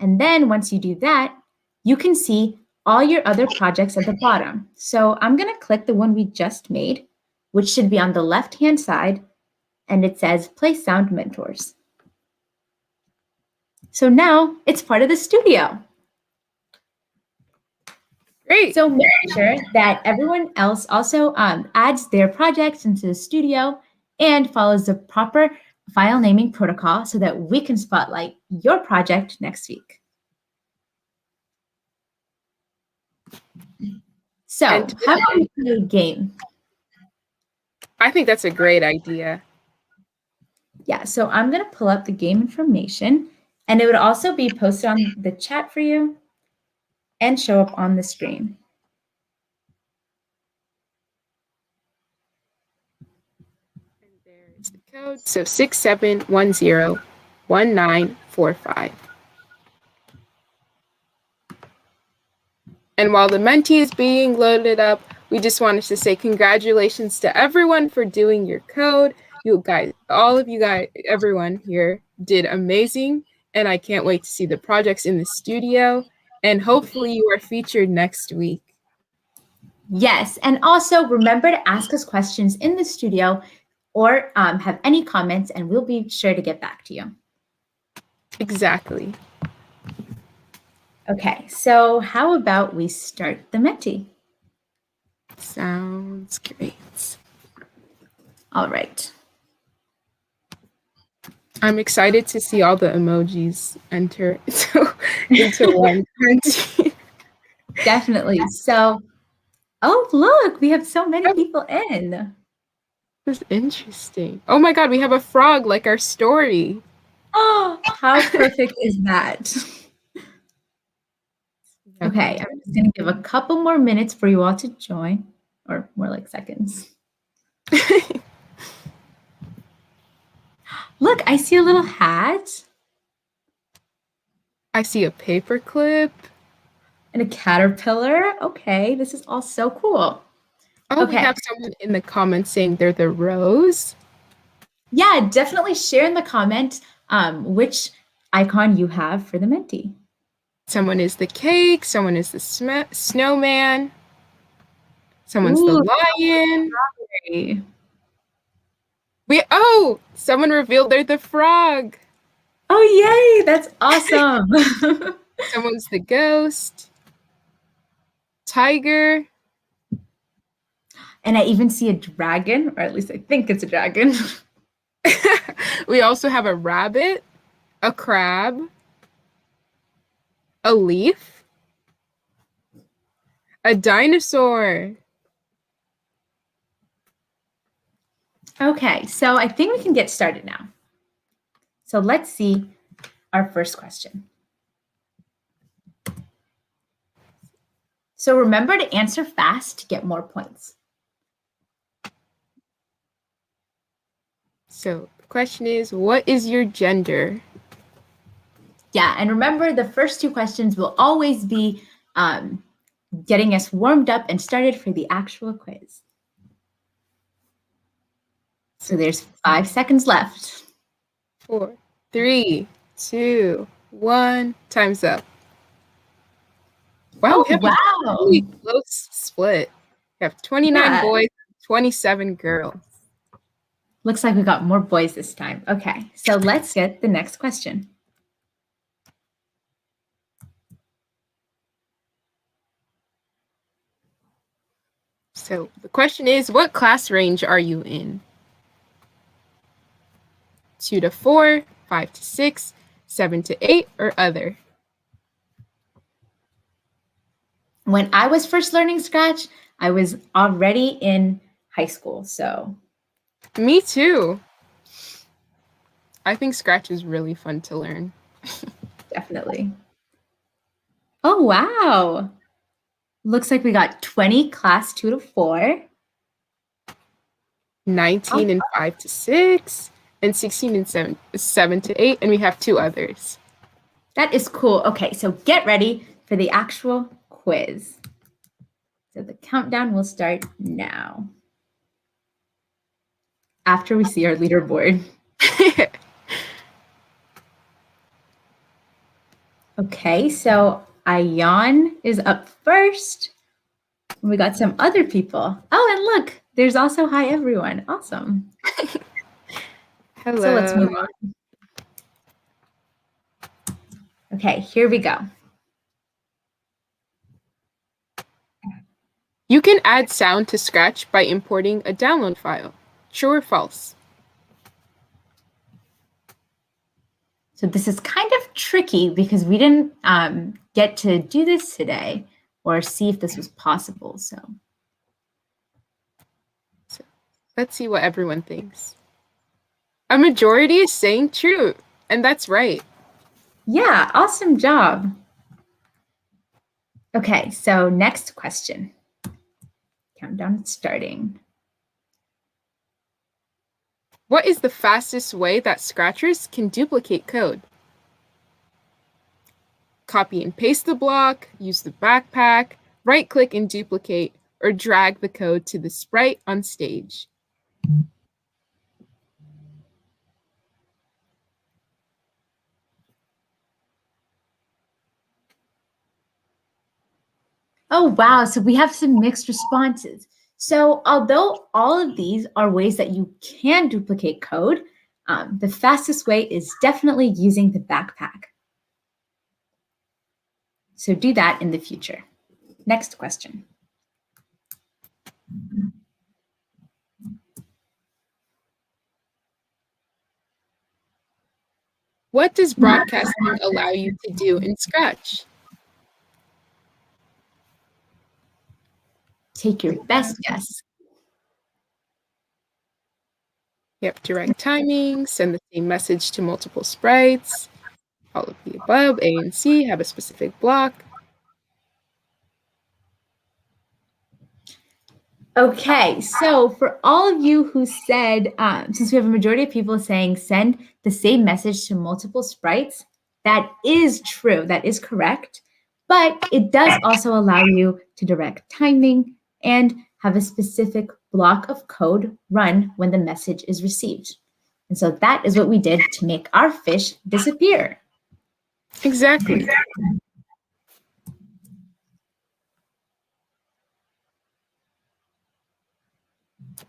And then once you do that, you can see all your other projects at the bottom. So I'm going to click the one we just made, which should be on the left-hand side, and it says Play Sound Mentors. So now it's part of the studio. Great. So make sure that everyone else also adds their projects into the studio and follows the proper file naming protocol so that we can spotlight your project next week. So how about we play a game? I think that's a great idea. Yeah, so I'm going to pull up the game information, and it would also be posted on the chat for you and show up on the screen. And there's the code. So 67101945. And while the Menti is being loaded up, we just wanted to say congratulations to everyone for doing your code. You guys, all of you guys, everyone here did amazing. And I can't wait to see the projects in the studio. And hopefully you are featured next week. Yes, and also remember to ask us questions in the studio or have any comments, and we'll be sure to get back to you. Exactly. Okay, so how about we start the Menti? Sounds great. All right. I'm excited to see all the emojis enter into one Menti. Definitely. So, oh, look, we have so many people in. This is interesting. Oh my god, we have a frog like our story. Oh, how perfect is that? Okay, I'm just going to give a couple more minutes for you all to join, or more like seconds. Look, I see a little hat I see a paperclip. and a caterpillar. Okay, this is all so cool. Oh, we Okay. have someone in the comments saying they're the rose. Yeah, definitely share in the comment which icon you have for the Menti. Someone is the cake. Someone is the snowman. Someone's the Ooh, lion. strawberry. Someone revealed they're the frog. Oh, yay, that's awesome. Someone's the ghost. Tiger. And I even see a dragon, or at least I think it's a dragon. We also have a rabbit, a crab, a leaf, a dinosaur. Okay, so I think we can get started now. So let's see our first question. So remember to answer fast to get more points. So the question is, what is your gender? Yeah, and remember the first two questions will always be getting us warmed up and started for the actual quiz. So there's 5 seconds left. 4, 3, 2, 1. Time's up. Wow, we have a really close split. We have 29 boys, 27 girls. Looks like we got more boys this time. Okay, so let's get the next question. So the question is, what class range are you in? 2 to 4, 5 to 6, 7 to 8, or other? When I was first learning Scratch, I was already in high school, so. Me too. I think Scratch is really fun to learn. Definitely. Oh, wow. Looks like we got 20 class 2 to 4. 19 and 5 to 6, and 16 and 7 to 8, and we have 2 others. That is cool. Okay, so get ready for the actual quiz. So the countdown will start now. After we see our leaderboard. Okay, so Ayan is up first. We got some other people. Oh, and look, there's also hi everyone. Awesome. Hello. So let's move on. Okay, here we go. You can add sound to Scratch by importing a download file. True or false? So this is kind of tricky because we didn't get to do this today or see if this was possible. So let's see what everyone thinks. A majority is saying true, and that's right. Yeah, awesome job. Okay, so next question. Countdown is starting. What is the fastest way that Scratchers can duplicate code? Copy and paste the block, use the backpack, right-click and duplicate, or drag the code to the sprite on stage. Oh, wow. So we have some mixed responses. So although all of these are ways that you can duplicate code, the fastest way is definitely using the backpack. So do that in the future. Next question. What does broadcasting allow you to do in Scratch? Take your best guess. Yep, direct timing, send the same message to multiple sprites, all of the above, A and C, have a specific block. Okay, so for all of you who said, since we have a majority of people saying send the same message to multiple sprites, that is true, that is correct, but it does also allow you to direct timing and have a specific block of code run when the message is received. And so that is what we did to make our fish disappear. Exactly.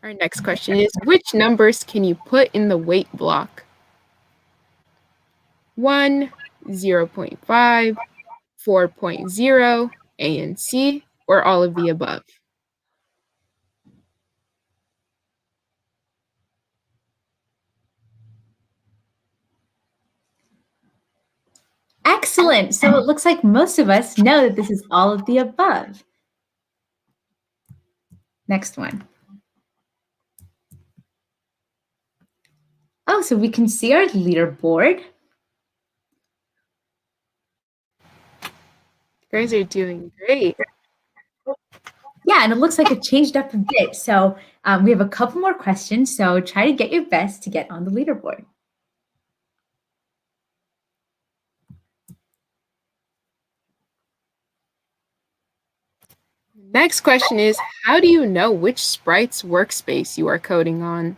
Our next question is, which numbers can you put in the wait block? 1, 0.5, 4.0, A and C, or all of the above? Excellent. So it looks like most of us know that this is all of the above. Next one. Oh, so we can see our leaderboard. You guys are doing great. Yeah, and it looks like it changed up a bit. So we have a couple more questions. So try to get your best to get on the leaderboard. Next question is, how do you know which sprite's workspace you are coding on?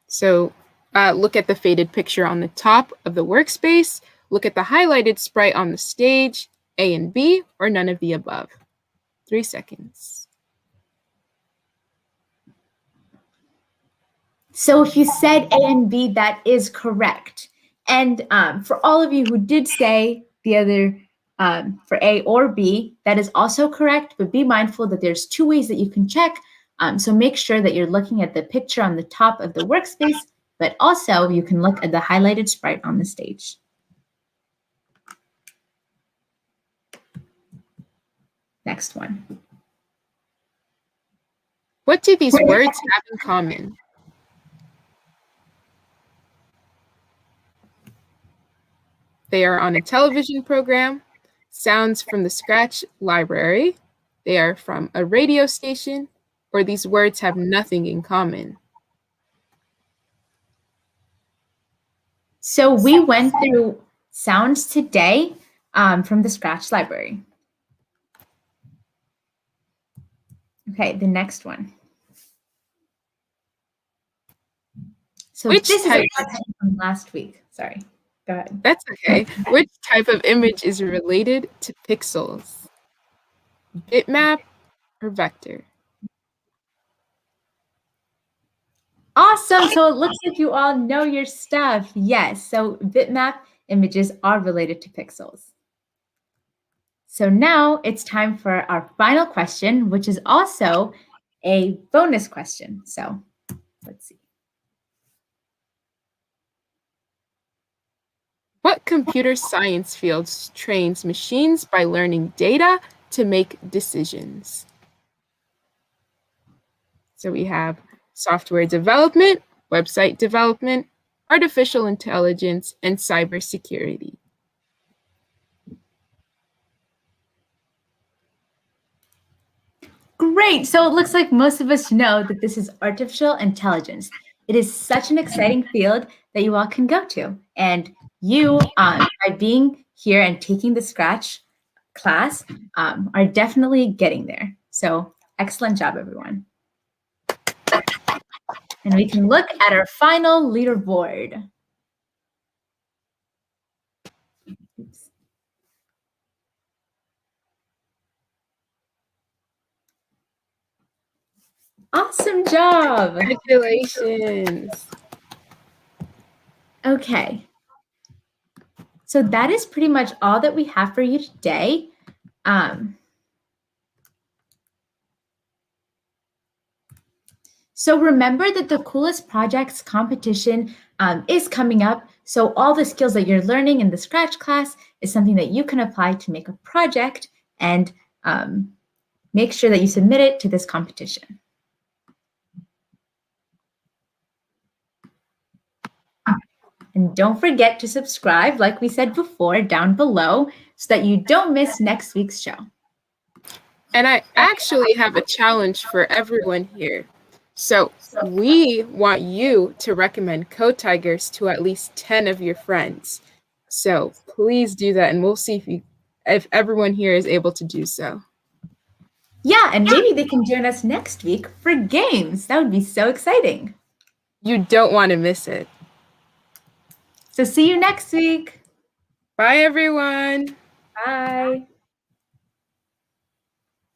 So look at the faded picture on the top of the workspace, look at the highlighted sprite on the stage, A and B, or none of the above. 3 seconds. So if you said A and B, that is correct. And for all of you who did say the other for A or B, that is also correct, but be mindful that there's 2 ways that you can check. So make sure that you're looking at the picture on the top of the workspace, but also you can look at the highlighted sprite on the stage. Next one. What do these words have in common? They are on a television program, sounds from the Scratch library, they are from a radio station, or these words have nothing in common. So we went through sounds today from the Scratch library. Okay, the next one. So Which this type? is a question from last week. Sorry, go ahead. That's okay. Which type of image is related to pixels? Bitmap or vector? Awesome. So it looks like you all know your stuff. Yes. So bitmap images are related to pixels. So now it's time for our final question, which is also a bonus question. So let's see. What computer science fields trains machines by learning data to make decisions? So we have software development, website development, artificial intelligence, and cybersecurity. Great. So it looks like most of us know that this is artificial intelligence. It is such an exciting field that you all can go to. And you, by being here and taking the Scratch class, are definitely getting there. So excellent job, everyone. And we can look at our final leaderboard. Oops. Awesome job. Congratulations. Okay. So that is pretty much all that we have for you today. So remember that the Coolest Projects competition is coming up. So all the skills that you're learning in the Scratch class is something that you can apply to make a project and make sure that you submit it to this competition. And don't forget to subscribe, like we said before, down below so that you don't miss next week's show. And I actually have a challenge for everyone here. So we want you to recommend Code Tigers to at least 10 of your friends. So please do that, and we'll see if everyone here is able to do so. Yeah, and maybe they can join us next week for games. That would be so exciting. You don't want to miss it. So see you next week. Bye, everyone. Bye.